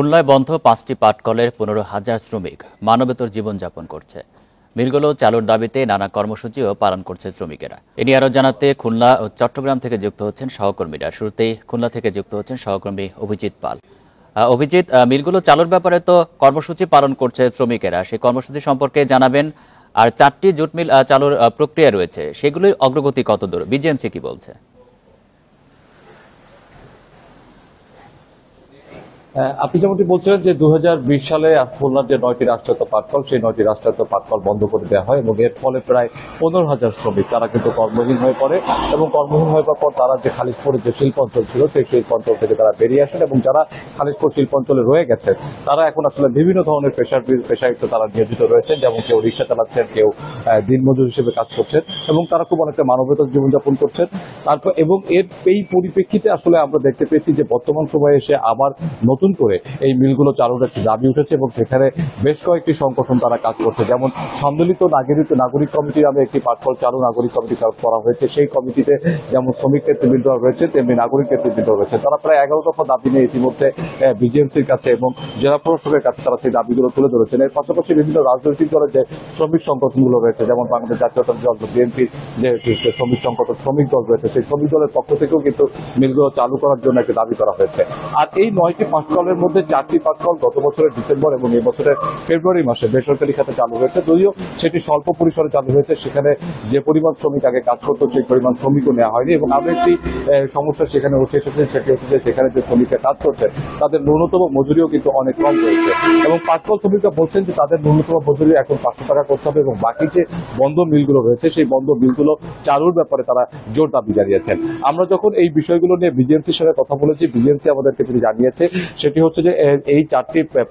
খুলনায় বন্ধ ৫টি পাটকলের ১৫,০০০ শ্রমিক মানবেতর জীবনযাপন করছে। মিলগুলো চালুর দাবিতে নানা কর্মসূচিও পালন করছে শ্রমিকেরা। এ নিয়ে আরও জানাতে খুলনা ও চট্টগ্রাম থেকে যুক্ত হচ্ছেন সহকর্মীরা। শুরুতেই খুলনা থেকে যুক্ত হচ্ছেন সহকর্মী অভিজিৎ পাল। অভিজিৎ, মিলগুলো চালুর ব্যাপারে তো কর্মসূচি পালন করছে শ্রমিকেরা, সেই কর্মসূচি সম্পর্কে জানাবেন। আর ৪টি জুট মিল চালুর প্রক্রিয়া রয়েছে, সেগুলির অগ্রগতি কতদূর, বিজিএমসি কি বলছে? আপনি যেমনটি বলছিলেন যে ২০২০ সালে খুলনার যে ৯টি রাষ্ট্রায়ত্ত পাটকল, সেই ৯টি রাষ্ট্রায়ত্ত পাটকল বন্ধ করে দেওয়া হয় এবং এর ফলে প্রায় ১৫,০০০ শ্রমিক তারা কিন্তু কর্মহীন হয়ে পড়ে এবং কর্মহীন হয়ে পড়ার পর তারা যে খালিশপুরের যে শিল্প অঞ্চল ছিল সেই শিল্প অঞ্চল থেকে তারা বেরিয়ে আসেন এবং যারা খালিশপুর শিল্প অঞ্চলে রয়ে গেছেন তারা এখন আসলে বিভিন্ন ধরনের পেশায় তারা নিয়োজিত রয়েছেন, যেমন কেউ রিক্সা চালাচ্ছেন, কেউ দিনমজুর হিসেবে কাজ করছেন এবং তারা খুব অনেকটা মানবেতর জীবনযাপন করছেন। তারপর এবং এই পরিপ্রেক্ষিতে আসলে আমরা দেখতে পেয়েছি যে বর্তমান সময়ে এসে আবার নতুন করে এই মিলগুলো চালুর একটি দাবি উঠেছে এবং সেখানে বেশ কয়েকটি সংগঠন তারা কাজ করছে। যেমন সম্মিলিত নাগরিক কমিটি নামে একটি পাটকল চালু নাগরিক কমিটি করা হয়েছে। সেই কমিটিতে যেমন শ্রমিক নেতৃবৃন্দ রয়েছে তেমনি নাগরিক নেতৃবৃন্দ রয়েছে। তারা প্রায় ১১ দফা দাবি নিয়ে ইতিমধ্যে বিজিএমসির কাছে এবং জেলা প্রশাসকের কাছে তারা সেই দাবিগুলো তুলে ধরেছেন। এর পাশাপাশি বিভিন্ন রাজনৈতিক দলের যে শ্রমিক সংগঠনগুলো রয়েছে, যেমন বাংলাদেশ জাতীয়তাবাদী দল বিএনপির যে শ্রমিক দল রয়েছে, সেই শ্রমিক দলের পক্ষ থেকেও কিন্তু মিলগুলো চালু করার জন্য একটি দাবি করা হয়েছে। আর এই ৯টি পাটকলের মধ্যে ৪টি পাটকল গত বছরের ডিসেম্বর এবং এই বছরের ফেব্রুয়ারি মাসে বেসরকারি খাতে চালু হয়েছে। যদিও সেটি স্বল্প পরিসরে চালু হয়েছে, সেখানে যে পরিমাণ শ্রমিক আগে কাজ করতো সেই পরিমাণ শ্রমিকও নেওয়া হয়নি এবং আরও একটি সমস্যা সেখানে উঠে এসেছে, সেটি হচ্ছে যে সেখানে যে শ্রমিকরা কাজ করছে তাদের ন্যূনতম মজুরিও কিন্তু অনেক কম রয়েছে এবং পাটকল শ্রমিকরা বলছেন যে তাদের ন্যূনতম মজুরি এখন ৫০০ টাকা করতে হবে এবং বাকি যে বন্ধ মিলগুলো রয়েছে সেই বন্ধ মিলগুলো চালুর ব্যাপারে তারা জোর দাবি জানিয়েছেন। আমরা যখন এই বিষয়গুলো নিয়ে বিজিএমসির সাথে কথা বলেছি, বিজিএমসি আমাদেরকে যেটি জানিয়েছে সেটি হচ্ছে যে এই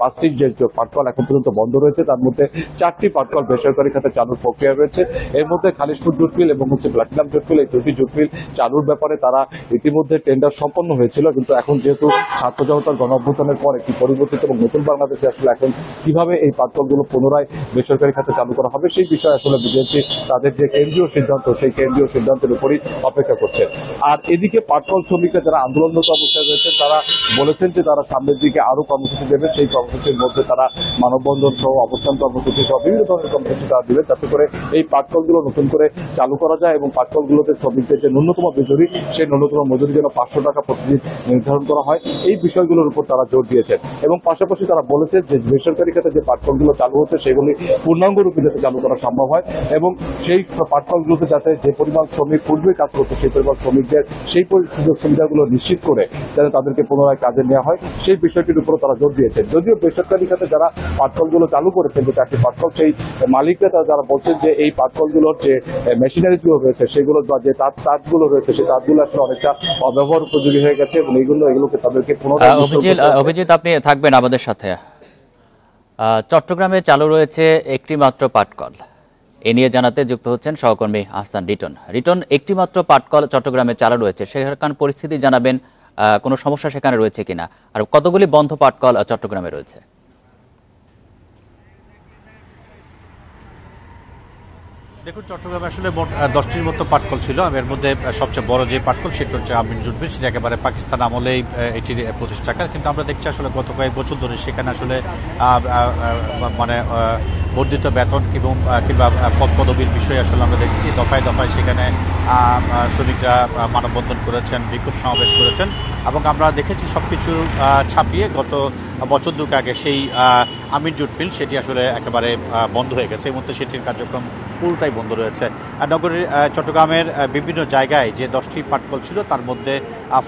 ৫টি যে পাটকল এখন পর্যন্ত বন্ধ রয়েছে তার মধ্যে ৪টি পাটকল বেসরকারি খাতে চালুর প্রক্রিয়া রয়েছে। এর মধ্যে খালিশপুর জুট মিল এবং প্লাটিনাম জুট মিল, এই দুটি জুট মিল চালুর ব্যাপারে তারা ইতিমধ্যে টেন্ডার সম্পন্ন হয়েছিল, কিন্তু এখন যেহেতু ছাত্র জনতার গণঅভ্যুত্থানের পর একটি পরিবর্তিত এবং নতুন বাংলাদেশে আসলে এখন কিভাবে এই পাটকলগুলো পুনরায় বেসরকারি খাতে চালু করা হবে সেই বিষয়ে আসলে বিজেপি তাদের যে কেন্দ্রীয় সিদ্ধান্ত সেই কেন্দ্রীয় সিদ্ধান্তের উপরই অপেক্ষা করছে। আর এদিকে পাটকল শ্রমিকরা যারা আন্দোলনরত অবস্থায় রয়েছেন তারা বলেছেন যে তারা সামনের দিকে আরো কর্মসূচি দেবেন। সেই কর্মসূচির মধ্যে তারা মানববন্ধন সহ অবস্থান কর্মসূচি সহ বিভিন্ন ধরনের কর্মসূচি তারা দিবে, যাতে করে এই পাটকলগুলো নতুন করে চালু করা যায় এবং পাটকলগুলোতে শ্রমিকদের যে ন্যূনতম মজুরি সেই ন্যূনতম মজুরি যেন ৫০০ টাকা প্রতিদিন নির্ধারণ করা হয়, এই বিষয়গুলোর উপর তারা জোর দিয়েছেন। এবং পাশাপাশি তারা বলেছে যে বেসরকারি খাতে যে পাটকলগুলো চালু হচ্ছে সেগুলি পূর্ণাঙ্গ রূপে যাতে চালু করা সম্ভব হয় এবং সেই পাটকলগুলোতে যাতে যে পরিমাণ শ্রমিক পূর্বে কাজ করতো সেই পরিমাণ শ্রমিকদের সেই সুযোগ সুবিধাগুলো নিশ্চিত করে যাতে তাদেরকে পুনরায় কাজে নেওয়া হয় সেই বিষয়টির উপর তারা জোর দিয়েছেন। যদিও বেসরকারি খাতে যারা পাটকলগুলো চালু করেছেন যে ৪টি পাটকল, সেই মালিকরা যারা বলছেন যে এই পাটকলগুলোর যে মেশিনারিজ গুলো রয়েছে সেগুলো বা যে তাঁতগুলো রয়েছে সেই তাঁতগুলো আসলে অনেকটা অব্যবহার উপযোগী হয়ে গেছে এবং এগুলোকে তাদেরকে পুনরায়। অভিজিৎ, আপনি থাকবেন আমাদের সাথে। চট্টগ্রামে চালু রয়েছে একটি মাত্র পাটকল, এ নিয়ে জানাতে যুক্ত হচ্ছেন সহকর্মী আহসান রিটন। একটি মাত্র পাটকল চট্টগ্রামে চালু রয়েছে, সেখানকার পরিস্থিতি জানাবেন, কোনো সমস্যা সেখানে রয়েছে কিনা, আর কতগুলি বন্ধ পাটকল চট্টগ্রামে রয়েছে? দেখুন, চট্টগ্রামে আসলে মোট 10টির মতো পাটকল ছিল। এর মধ্যে সবচেয়ে বড় যে পাটকল সেটা হচ্ছে আমিন জুট মিল, সেটা একেবারে পাকিস্তান আমলেই এটির প্রতিষ্ঠাকার। কিন্তু আমরা দেখছি আসলে গত কয়েক বছর ধরে সেখানে আসলে মানে বর্ধিত বেতন কিংবা পদবির বিষয়ে আসলে আমরা দেখছি দফায় দফায় সেখানে শ্রমিকরা মানববন্ধন করেছেন, বিক্ষোভ সমাবেশ করেছেন এবং আমরা দেখেছি সবকিছু ছাপিয়ে গত বছর দুক আগে সেই আমিন জুট মিল সেটি আসলে একেবারে বন্ধ হয়ে গেছে। এই মুহূর্তে সেটির কার্যক্রম পুরোটাই বন্ধ রয়েছে। নগরীর চট্টগ্রামের বিভিন্ন জায়গায় যে 10টি পাটকল ছিল তার মধ্যে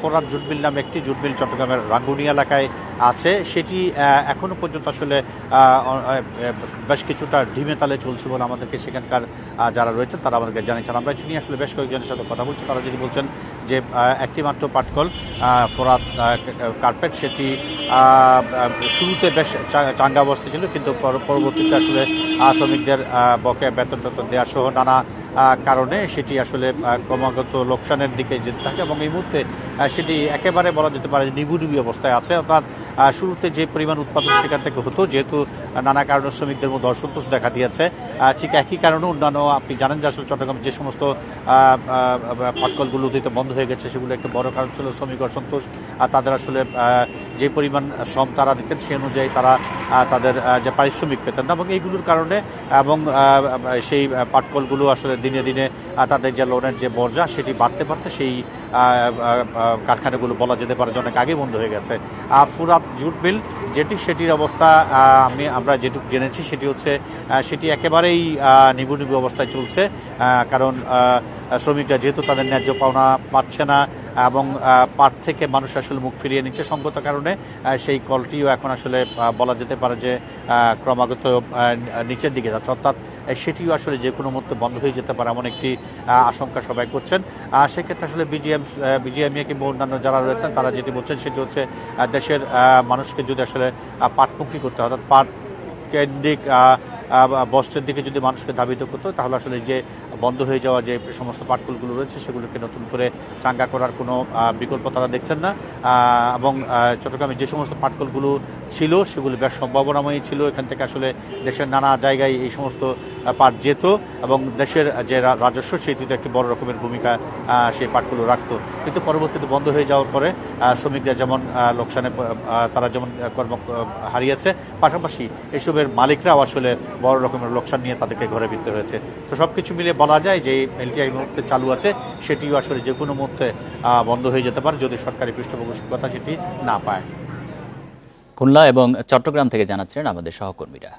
ফোরাত জুট মিল নামে একটি জুট মিল চট্টগ্রামের রাঙ্গুনি এলাকায় আছে, সেটি এখনো পর্যন্ত আসলে বেশ কিছুটা ঢিমে তালে চলছে বলে আমাদেরকে সেখানকার যারা রয়েছেন তারা আমাদেরকে জানিয়েছেন। আমরা এটি নিয়ে আসলে বেশ কয়েকজনের সাথে কথা বলছি, তারা যদি বলছেন যে একটি মাত্র পাটকল ফোরাত কার্পেট সেটি শুরুতে বেশ চাঙ্গা অবস্থা ছিল, কিন্তু পরবর্তীতে আসলে শ্রমিকদের বকেয়া বেতন দেওয়া সহ নানা কারণে সেটি আসলে ক্রমাগত লোকসানের দিকে যেতে থাকে এবং এই মুহূর্তে সেটি একেবারে বলা যেতে পারে নিবুনিবি অবস্থায় আছে। অর্থাৎ শুরুতে যে পরিমাণ উৎপাদন সেখান থেকে হতো, যেহেতু নানা কারণে শ্রমিকদের মধ্যে অসন্তোষ দেখা দিয়েছে, ঠিক একই কারণে অন্যান্য আপনি জানেন যে আসলে চট্টগ্রাম যে সমস্ত পাটকলগুলো বন্ধ হয়ে গেছে সেগুলো একটা বড় কারণ ছিল শ্রমিক অসন্তোষ। তাদের আসলে যে পরিমাণ শ্রম তারা দিতেন সেই অনুযায়ী তারা তাদের যে পারিশ্রমিক পেতেন না এবং এইগুলোর কারণে এবং সেই পাটকলগুলো আসলে দিনে দিনে তাদের যে লোনের যে বর্জা সেটি বাড়তে বাড়তে সেই কারখানাগুলো বলা যেতে পারে যে অনেক আগে বন্ধ হয়ে গেছে। ফুরাত জুট মিল সেটির অবস্থা আমরা যেটুকু জেনেছি সেটি হচ্ছে সেটি একেবারেই নিবু অবস্থায় চলছে, কারণ শ্রমিকরা যেহেতু তাদের ন্যায্য পাওনা পাচ্ছে না এবং পাট থেকে মানুষ আসলে মুখ ফিরিয়ে নিচ্ছে সঙ্গত কারণে সেই কলটিও এখন আসলে বলা যেতে পারে যে ক্রমাগত নিচের দিকে যাচ্ছে। অর্থাৎ সেটিও আসলে যে কোনো মুহূর্তে বন্ধ হয়ে যেতে পারে এমন একটি আশঙ্কা সবাই করছেন। সেক্ষেত্রে আসলে বিজিএমইএ কিংবা অন্যান্য যারা রয়েছেন তারা যেটি বলছেন সেটি হচ্ছে দেশের মানুষকে যদি আসলে পাটমুক্তি করতে হয়, অর্থাৎ পাট কেন্দ্রিক বস্ত্রের দিকে যদি মানুষকে ধাবিত করতো তাহলে আসলে যে বন্ধ হয়ে যাওয়া যে সমস্ত পাটকলগুলো রয়েছে সেগুলোকে নতুন করে চাঙ্গা করার কোনো বিকল্প তারা দেখছেন না এবং চট্টগ্রামে যে সমস্ত পাটকলগুলো ছিল সেগুলো বেশ সম্ভাবনাময়ী ছিল। এখান থেকে আসলে দেশের নানা জায়গায় এই সমস্ত পাট যেত এবং দেশের যে রাজস্ব সেটিতে একটি বড় রকমের ভূমিকা সেই পাটগুলো রাখতো, কিন্তু পরবর্তীতে বন্ধ হয়ে যাওয়ার পরে শ্রমিকরা যেমন লোকসানে তারা যেমন কর্ম হারিয়েছে, পাশাপাশি এসবের মালিকরাও আসলে বড় রকমের লোকসান নিয়ে তাদেরকে ঘরে ফিরতে হয়েছে। তো সবকিছু মিলিয়ে বলা যায় যে এলটিআই মুহূর্তে চালু আছে সেটিও আসলে যে কোনো মুহূর্তে বন্ধ হয়ে যেতে পারে যদি সরকারি পৃষ্ঠপোষকতা সেটি না পায়। খুলনা এবং চট্টগ্রাম থেকে জানাচ্ছেন আমাদের সহকর্মীরা।